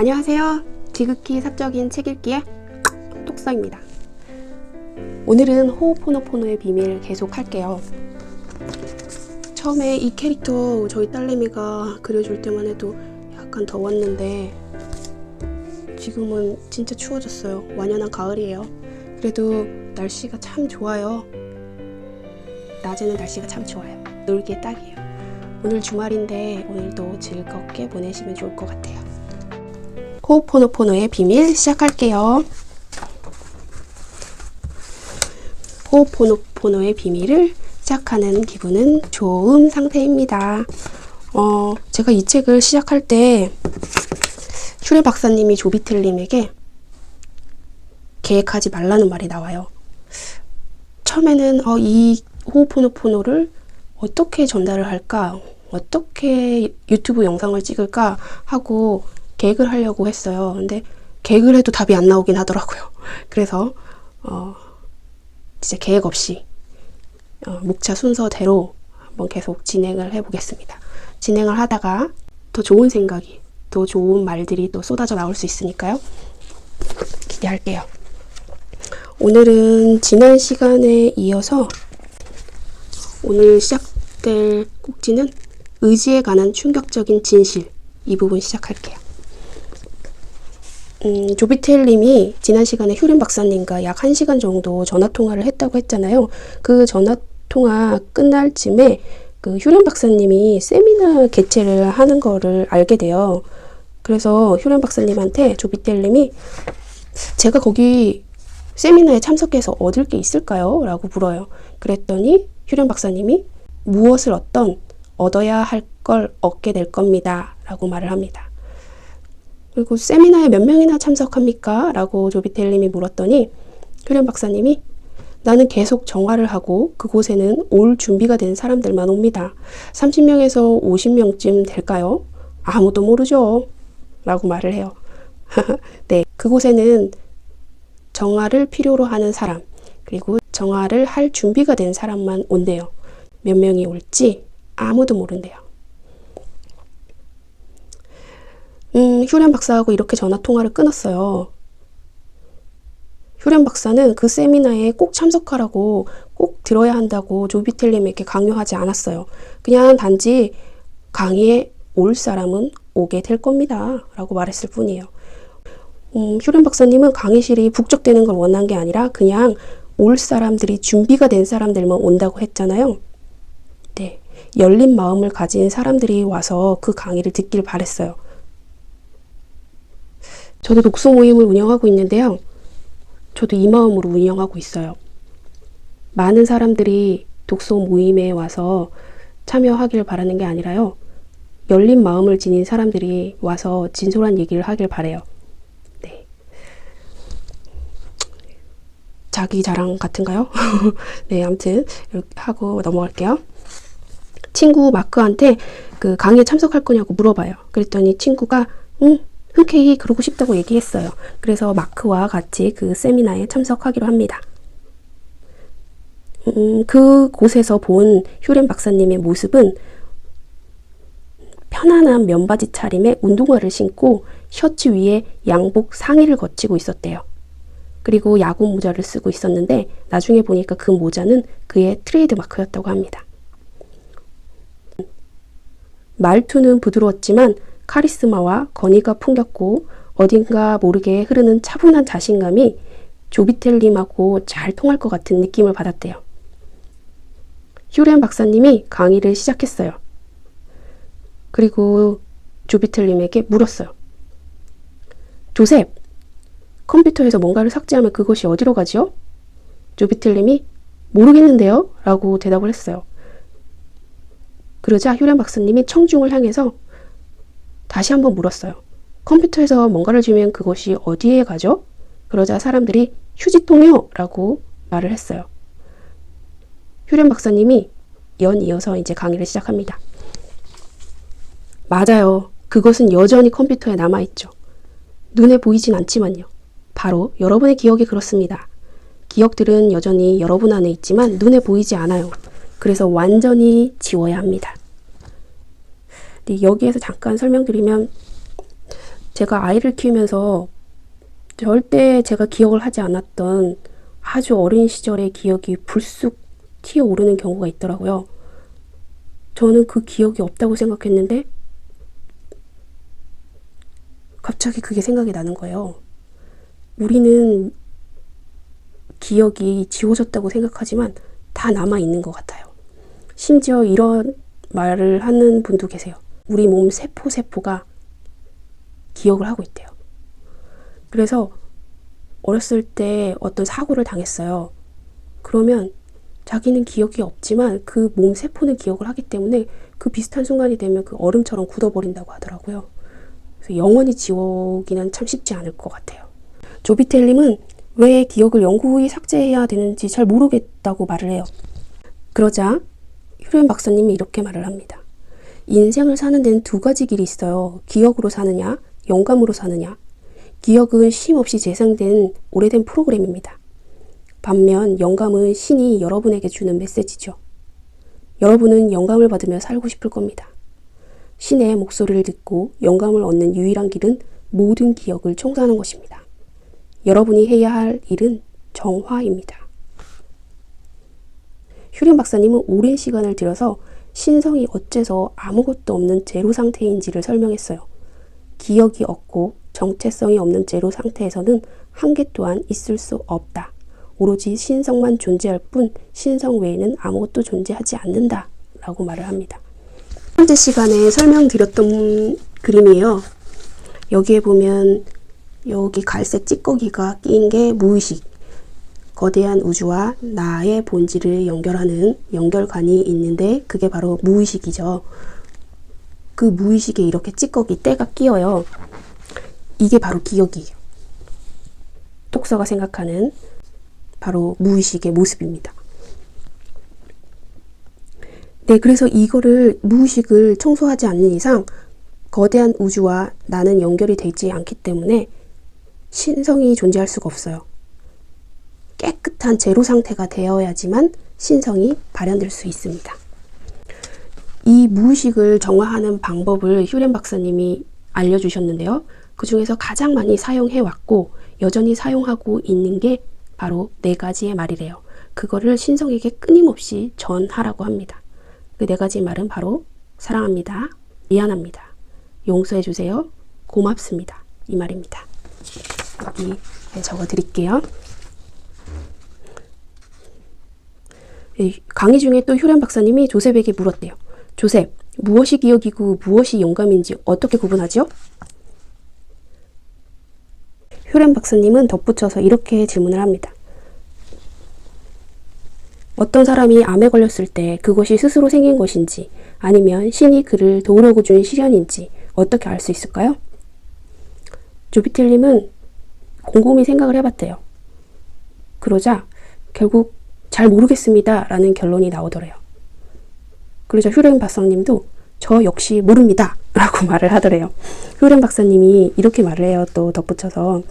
안녕하세요. 지극히 사적인 책 읽기의 톡서입니다. 오늘은 호오포노포노의 비밀 계속 할게요. 처음에 이 캐릭터 저희 딸내미가 그려줄 때만 해도 약간 더웠는데 지금은 진짜 추워졌어요. 완연한 가을이에요. 그래도 날씨가 참 좋아요. 낮에는 날씨가 참 좋아요. 놀기에 딱이에요. 오늘 주말인데 오늘도 즐겁게 보내시면 좋을 것 같아요. 호오포노포노의 비밀 시작할게요. 호오포노포노의 비밀을 시작하는 기분은 좋은 상태입니다. 제가 이 책을 시작할 때 슈레 박사님이 조비틀님에게 계획하지 말라는 말이 나와요. 처음에는 이 호오포노포노를 어떻게 전달을 할까? 어떻게 유튜브 영상을 찍을까? 하고 계획을 하려고 했어요. 근데 계획을 해도 답이 안 나오긴 하더라고요. 그래서 진짜 계획 없이 목차 순서대로 한번 계속 진행을 해보겠습니다. 진행을 하다가 더 좋은 생각이, 더 좋은 말들이 또 쏟아져 나올 수 있으니까요. 기대할게요. 오늘은 지난 시간에 이어서 오늘 시작될 꼭지는 의지에 관한 충격적인 진실, 이 부분 시작할게요. 조비텔님이 지난 시간에 휴림 박사님과 약 1시간 정도 전화통화를 했다고 했잖아요. 그 전화통화 끝날 쯤에 그 휴림 박사님이 세미나 개최를 하는 거를 알게 돼요. 그래서 휴림 박사님한테 조비텔님이 제가 거기 세미나에 참석해서 얻을 게 있을까요? 라고 물어요. 그랬더니 휴림 박사님이 무엇을 얻어야 할 걸 얻게 될 겁니다. 라고 말을 합니다. 그리고 세미나에 몇 명이나 참석합니까? 라고 조비텔님이 물었더니 휴림 박사님이 나는 계속 정화를 하고 그곳에는 올 준비가 된 사람들만 옵니다. 30명에서 50명쯤 될까요? 아무도 모르죠. 라고 말을 해요. 네, 그곳에는 정화를 필요로 하는 사람, 그리고 정화를 할 준비가 된 사람만 온대요. 몇 명이 올지 아무도 모른대요. 휴렘 박사하고 이렇게 전화통화를 끊었어요. 휴렘 박사는 그 세미나에 꼭 참석하라고, 꼭 들어야 한다고 조비텔님에게 강요하지 않았어요. 그냥 단지 강의에 올 사람은 오게 될 겁니다. 라고 말했을 뿐이에요. 휴렘 박사님은 강의실이 북적대는 걸 원한 게 아니라 그냥 올 사람들이 준비가 된 사람들만 온다고 했잖아요. 네, 열린 마음을 가진 사람들이 와서 그 강의를 듣길 바랬어요. 저도 독서 모임을 운영하고 있는데요. 저도 이 마음으로 운영하고 있어요. 많은 사람들이 독서 모임에 와서 참여하길 바라는 게 아니라요. 열린 마음을 지닌 사람들이 와서 진솔한 얘기를 하길 바래요. 네. 자기 자랑 같은가요? 네, 아무튼 이렇게 하고 넘어갈게요. 친구 마크한테 그 강의에 참석할 거냐고 물어봐요. 그랬더니 친구가 흔쾌히 그러고 싶다고 얘기했어요. 그래서 마크와 같이 그 세미나에 참석하기로 합니다. 그곳에서 본 휴렘 박사님의 모습은 편안한 면바지 차림에 운동화를 신고 셔츠 위에 양복 상의를 거치고 있었대요. 그리고 야구 모자를 쓰고 있었는데 나중에 보니까 그 모자는 그의 트레이드 마크였다고 합니다. 말투는 부드러웠지만 카리스마와 건의가 풍겼고 어딘가 모르게 흐르는 차분한 자신감이 조비텔님하고 잘 통할 것 같은 느낌을 받았대요. 휴렘 박사님이 강의를 시작했어요. 그리고 조비텔님에게 물었어요. 조셉, 컴퓨터에서 뭔가를 삭제하면 그것이 어디로 가지요? 조비텔님이 모르겠는데요? 라고 대답을 했어요. 그러자 휴렘 박사님이 청중을 향해서 다시 한번 물었어요. 컴퓨터에서 뭔가를 지우면 그것이 어디에 가죠? 그러자 사람들이 휴지통이요! 라고 말을 했어요. 휴렘 박사님이 연이어서 이제 강의를 시작합니다. 맞아요. 그것은 여전히 컴퓨터에 남아있죠. 눈에 보이진 않지만요. 바로 여러분의 기억이 그렇습니다. 기억들은 여전히 여러분 안에 있지만 눈에 보이지 않아요. 그래서 완전히 지워야 합니다. 여기에서 잠깐 설명드리면 제가 아이를 키우면서 절대 제가 기억을 하지 않았던 아주 어린 시절의 기억이 불쑥 튀어오르는 경우가 있더라고요. 저는 그 기억이 없다고 생각했는데 갑자기 그게 생각이 나는 거예요. 우리는 기억이 지워졌다고 생각하지만 다 남아있는 것 같아요. 심지어 이런 말을 하는 분도 계세요. 우리 몸 세포가 기억을 하고 있대요. 그래서 어렸을 때 어떤 사고를 당했어요. 그러면 자기는 기억이 없지만 그 몸 세포는 기억을 하기 때문에 그 비슷한 순간이 되면 그 얼음처럼 굳어버린다고 하더라고요. 그래서 영원히 지우기는 참 쉽지 않을 것 같아요. 조비텔님은 왜 기억을 영구히 삭제해야 되는지 잘 모르겠다고 말을 해요. 그러자 휴렌 박사님이 이렇게 말을 합니다. 인생을 사는 데는 두 가지 길이 있어요. 기억으로 사느냐, 영감으로 사느냐. 기억은 쉼 없이 재생된 오래된 프로그램입니다. 반면 영감은 신이 여러분에게 주는 메시지죠. 여러분은 영감을 받으며 살고 싶을 겁니다. 신의 목소리를 듣고 영감을 얻는 유일한 길은 모든 기억을 청소하는 것입니다. 여러분이 해야 할 일은 정화입니다. 휴렌 박사님은 오랜 시간을 들여서 신성이 어째서 아무것도 없는 제로 상태인지를 설명했어요. 기억이 없고 정체성이 없는 제로 상태에서는 한계 또한 있을 수 없다. 오로지 신성만 존재할 뿐 신성 외에는 아무것도 존재하지 않는다. 라고 말을 합니다. 첫 번째 시간에 설명드렸던 그림이에요. 여기에 보면 여기 갈색 찌꺼기가 끼인 게 무의식. 거대한 우주와 나의 본질을 연결하는 연결관이 있는데 그게 바로 무의식이죠. 그 무의식에 이렇게 찌꺼기 때가 끼어요. 이게 바로 기억이에요. 독서가 생각하는 바로 무의식의 모습입니다. 네, 그래서 이거를 무의식을 청소하지 않는 이상 거대한 우주와 나는 연결이 되지 않기 때문에 신성이 존재할 수가 없어요. 깨끗한 제로 상태가 되어야지만 신성이 발현될 수 있습니다. 이 무의식을 정화하는 방법을 휴렌 박사님이 알려주셨는데요. 그 중에서 가장 많이 사용해왔고 여전히 사용하고 있는 게 바로 4가지의 말이래요. 그거를 신성에게 끊임없이 전하라고 합니다. 그 4가지 말은 바로 사랑합니다, 미안합니다, 용서해주세요, 고맙습니다. 이 말입니다. 여기 적어 드릴게요. 강의 중에 또 휴렌 박사님이 조셉에게 물었대요. 조셉, 무엇이 기억이고 무엇이 영감인지 어떻게 구분하죠? 휴렌 박사님은 덧붙여서 이렇게 질문을 합니다. 어떤 사람이 암에 걸렸을 때 그것이 스스로 생긴 것인지 아니면 신이 그를 도우려고 준 시련인지 어떻게 알 수 있을까요? 조비텔님은 곰곰이 생각을 해봤대요. 그러자 결국 잘 모르겠습니다 라는 결론이 나오더래요. 그러자 휴렌 박사님도 저 역시 모릅니다 라고 말을 하더래요. 휴렌 박사님이 이렇게 말을 해요. 또 덧붙여서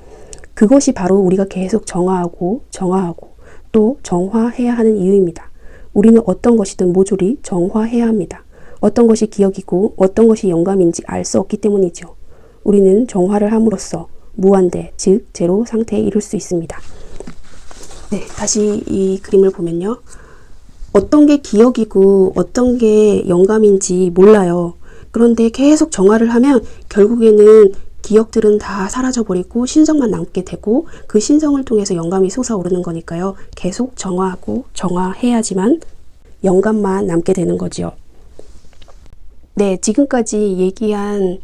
그것이 바로 우리가 계속 정화하고 또 정화해야 하는 이유입니다. 우리는 어떤 것이든 모조리 정화해야 합니다. 어떤 것이 기억이고 어떤 것이 영감인지 알 수 없기 때문이죠. 우리는 정화를 함으로써 무한대, 즉 제로 상태에 이룰 수 있습니다. 네, 다시 이 그림을 보면요. 어떤 게 기억이고 어떤 게 영감인지 몰라요. 그런데 계속 정화를 하면 결국에는 기억들은 다 사라져버리고 신성만 남게 되고 그 신성을 통해서 영감이 솟아오르는 거니까요. 계속 정화하고 정화해야지만 영감만 남게 되는 거죠. 네, 지금까지 얘기한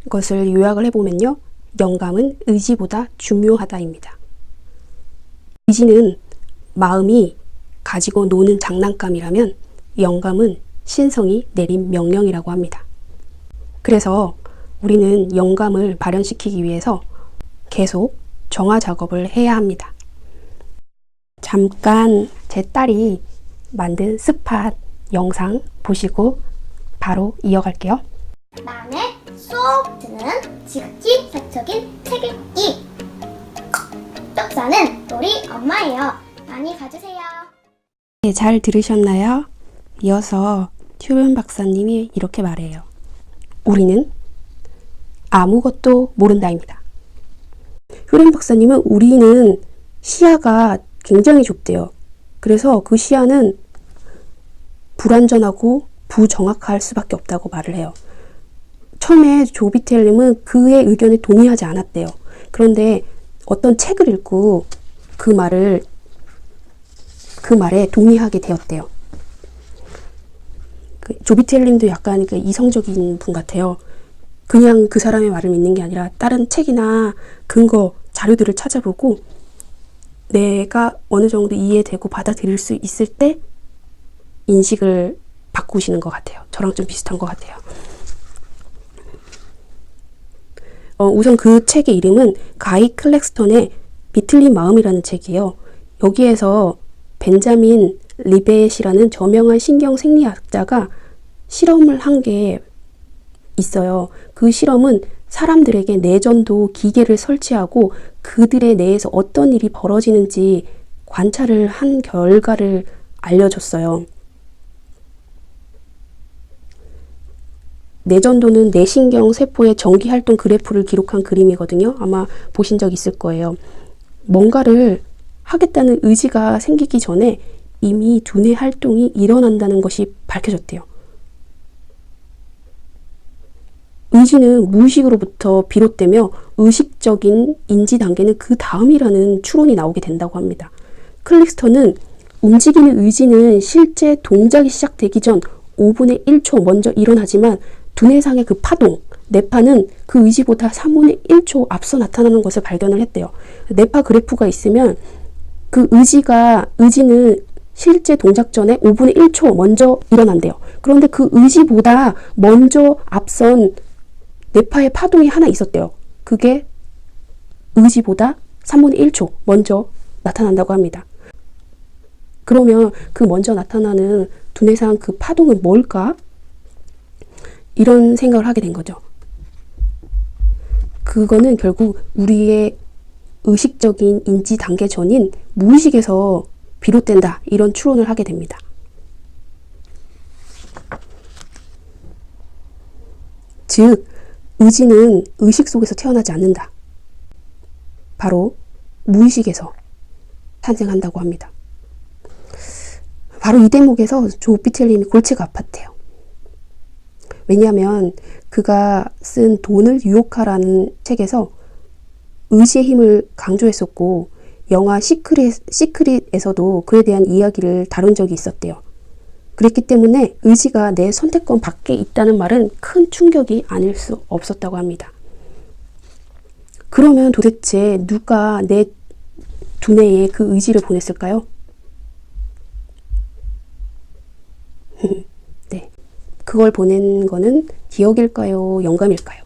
것을 요약을 해보면요. 영감은 의지보다 중요하다입니다. 의지는 마음이 가지고 노는 장난감이라면 영감은 신성이 내린 명령이라고 합니다. 그래서 우리는 영감을 발현시키기 위해서 계속 정화 작업을 해야 합니다. 잠깐 제 딸이 만든 스팟 영상 보시고 바로 이어갈게요. 마음에 쏙 드는 지극히 사적인 책 읽기. 독서는 우리 엄마예요. 많이 봐주세요. 네, 잘 들으셨나요? 이어서 휴렌 박사님이 이렇게 말해요. 우리는 아무것도 모른다입니다. 효렌 박사님은 우리는 시야가 굉장히 좁대요. 그래서 그 시야는 불완전하고 부정확할 수밖에 없다고 말을 해요. 처음에 조비텔님은 그의 의견에 동의하지 않았대요. 그런데 어떤 책을 읽고 그 말에 동의하게 되었대요. 조비텔님도 약간 이성적인 분 같아요. 그냥 그 사람의 말을 믿는 게 아니라 다른 책이나 근거, 자료들을 찾아보고 내가 어느 정도 이해되고 받아들일 수 있을 때 인식을 바꾸시는 것 같아요. 저랑 좀 비슷한 것 같아요. 우선 그 책의 이름은 가이 클렉스턴의 비틀린 마음이라는 책이에요. 여기에서 벤자민 리벳이라는 저명한 신경생리학자가 실험을 한 게 있어요. 그 실험은 사람들에게 뇌전도 기계를 설치하고 그들의 뇌에서 어떤 일이 벌어지는지 관찰을 한 결과를 알려줬어요. 뇌전도는 뇌신경 세포의 전기활동 그래프를 기록한 그림이거든요. 아마 보신 적 있을 거예요. 뭔가를 하겠다는 의지가 생기기 전에 이미 두뇌 활동이 일어난다는 것이 밝혀졌대요. 의지는 무의식으로부터 비롯되며 의식적인 인지 단계는 그 다음이라는 추론이 나오게 된다고 합니다. 클릭스턴은 움직이는 의지는 실제 동작이 시작되기 전 5분의 1초 먼저 일어나지만 두뇌상의 그 파동, 뇌파는 그 의지보다 3분의 1초 앞서 나타나는 것을 발견을 했대요. 뇌파 그래프가 있으면 그 의지는 실제 동작 전에 5분의 1초 먼저 일어난대요. 그런데 그 의지보다 먼저 앞선 뇌파의 파동이 하나 있었대요. 그게 의지보다 3분의 1초 먼저 나타난다고 합니다. 그러면 그 먼저 나타나는 두뇌상 그 파동은 뭘까? 이런 생각을 하게 된 거죠. 그거는 결국 우리의 의식적인 인지 단계 전인 무의식에서 비롯된다. 이런 추론을 하게 됩니다. 즉, 의지는 의식 속에서 태어나지 않는다. 바로 무의식에서 탄생한다고 합니다. 바로 이 대목에서 조비텔님이 골치가 아팠대요. 왜냐하면 그가 쓴 돈을 유혹하라는 책에서 의지의 힘을 강조했었고 영화 시크릿에서도 그에 대한 이야기를 다룬 적이 있었대요. 그랬기 때문에 의지가 내 선택권 밖에 있다는 말은 큰 충격이 아닐 수 없었다고 합니다. 그러면 도대체 누가 내 두뇌에 그 의지를 보냈을까요? 네, 그걸 보낸 거는 기억일까요? 영감일까요?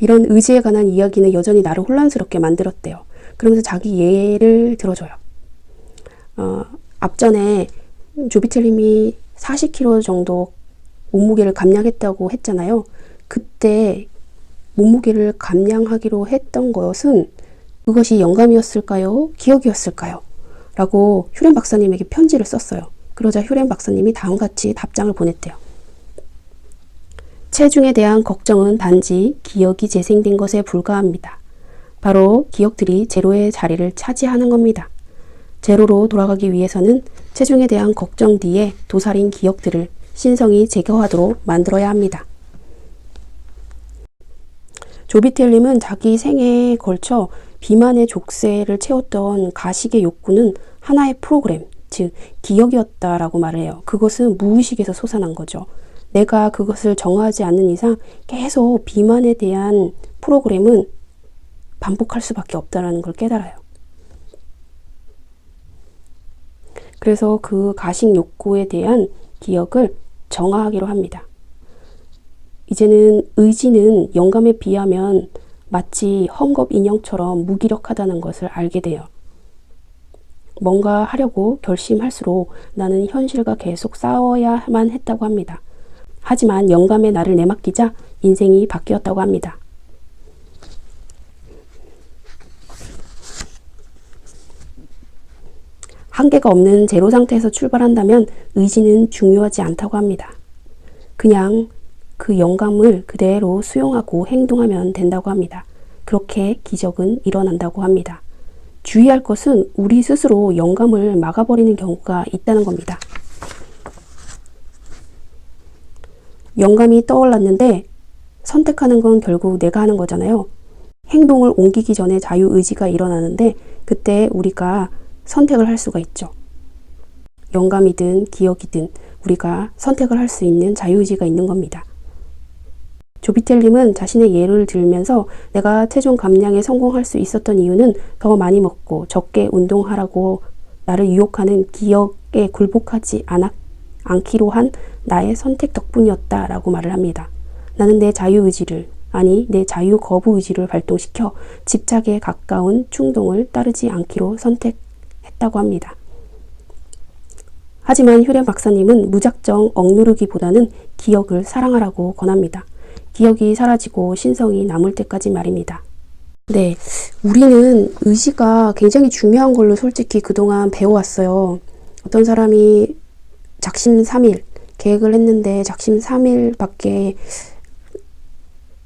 이런 의지에 관한 이야기는 여전히 나를 혼란스럽게 만들었대요. 그러면서 자기 예를 들어줘요. 앞전에 조비텔님이 40kg 정도 몸무게를 감량했다고 했잖아요. 그때 몸무게를 감량하기로 했던 것은 그것이 영감이었을까요? 기억이었을까요? 라고 휴렌 박사님에게 편지를 썼어요. 그러자 휴렌 박사님이 다음같이 답장을 보냈대요. 체중에 대한 걱정은 단지 기억이 재생된 것에 불과합니다. 바로 기억들이 제로의 자리를 차지하는 겁니다. 제로로 돌아가기 위해서는 체중에 대한 걱정 뒤에 도살인 기억들을 신성히 제거하도록 만들어야 합니다. 조비텔님은 자기 생애에 걸쳐 비만의 족쇄를 채웠던 가식의 욕구는 하나의 프로그램, 즉 기억이었다라고 말을 해요. 그것은 무의식에서 솟아난 거죠. 내가 그것을 정하지 않는 이상 계속 비만에 대한 프로그램은 반복할 수밖에 없다는 걸 깨달아요. 그래서 그 가식 욕구에 대한 기억을 정화하기로 합니다. 이제는 의지는 영감에 비하면 마치 헝겊 인형처럼 무기력하다는 것을 알게 돼요. 뭔가 하려고 결심할수록 나는 현실과 계속 싸워야만 했다고 합니다. 하지만 영감의 나를 내맡기자 인생이 바뀌었다고 합니다. 한계가 없는 제로 상태에서 출발한다면 의지는 중요하지 않다고 합니다. 그냥 그 영감을 그대로 수용하고 행동하면 된다고 합니다. 그렇게 기적은 일어난다고 합니다. 주의할 것은 우리 스스로 영감을 막아버리는 경우가 있다는 겁니다. 영감이 떠올랐는데 선택하는 건 결국 내가 하는 거잖아요. 행동을 옮기기 전에 자유의지가 일어나는데 그때 우리가 선택을 할 수가 있죠. 영감이든 기억이든 우리가 선택을 할 수 있는 자유의지가 있는 겁니다. 조비텔님은 자신의 예를 들면서 내가 체중 감량에 성공할 수 있었던 이유는 더 많이 먹고 적게 운동하라고 나를 유혹하는 기억에 굴복하지 않기로 한 나의 선택 덕분이었다라고 말을 합니다. 나는 내 자유의지를, 아니 내 자유 거부 의지를 발동시켜 집착에 가까운 충동을 따르지 않기로 선택했다고 합니다. 하지만 휴렌 박사님은 무작정 억누르기보다는 기억을 사랑하라고 권합니다. 기억이 사라지고 신성이 남을 때까지 말입니다. 네, 우리는 의지가 굉장히 중요한 걸로 솔직히 그동안 배워왔어요. 어떤 사람이 작심 3일 계획을 했는데 작심 3일밖에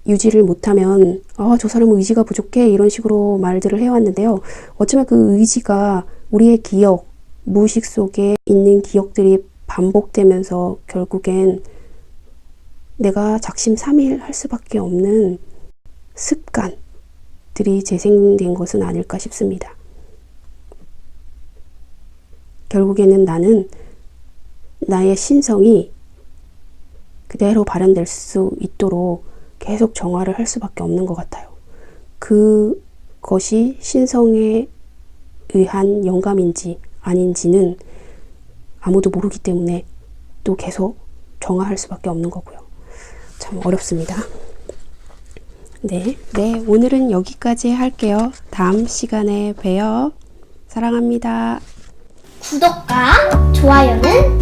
유지를 못하면 저 사람은 의지가 부족해 이런 식으로 말들을 해왔는데요. 어쩌면 그 의지가 우리의 기억, 무의식 속에 있는 기억들이 반복되면서 결국엔 내가 작심 3일 할 수밖에 없는 습관들이 재생된 것은 아닐까 싶습니다. 결국에는 나는 나의 신성이 그대로 발현될 수 있도록 계속 정화를 할 수밖에 없는 것 같아요. 그것이 신성에 의한 영감인지 아닌지는 아무도 모르기 때문에 또 계속 정화할 수밖에 없는 거고요. 참 어렵습니다. 네, 오늘은 여기까지 할게요. 다음 시간에 봬요. 사랑합니다. 구독과 좋아요는